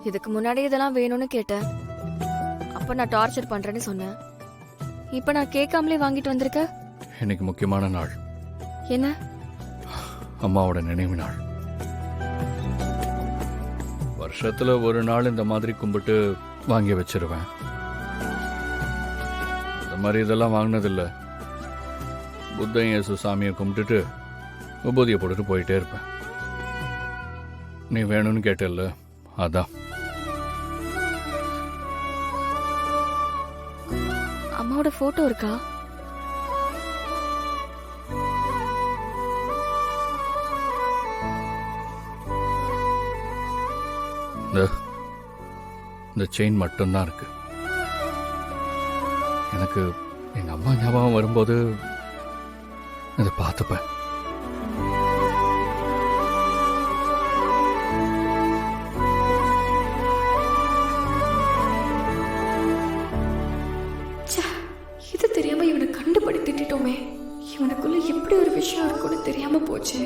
இதுக்கு முன்னாடி இதெல்லாம் வேணும்னு கேட்டேன். அப்ப நான் டார்ச்சர் பண்றேன்னு சொன்னேன். இப்ப நான் கேட்காமலே வாங்கிட்டு வந்திருக்க. இன்னைக்கு முக்கியமான நாள். என்ன? அம்மாவோட நினைவு நாள். வருஷத்துல ஒரு நாள் இந்த மாதிரி கும்பிட்டு வாங்கி வச்சிருவேன். இந்த மாதிரி இதெல்லாம் வாங்கினதில்ல. புத்தன் இயேசு சாமியை கும்பிட்டுட்டு உபூதியை போட்டுட்டு போயிட்டே இருப்பேன். நீ வேணும்னு கேட்டல்ல, அதான். அம்மாவோட போட்டோ இருக்கா? இந்த செயின் மட்டும்தான் இருக்கு. எனக்கு எங்க அம்மா ஞாபகம் வரும்போது அதை பார்த்துப்பேன். இது தெரியாம இவனை கண்டுபடுத்திட்டோமே. இவனுக்குள்ள எப்படி ஒரு விஷயம் இருக்குன்னு தெரியாம போச்சு.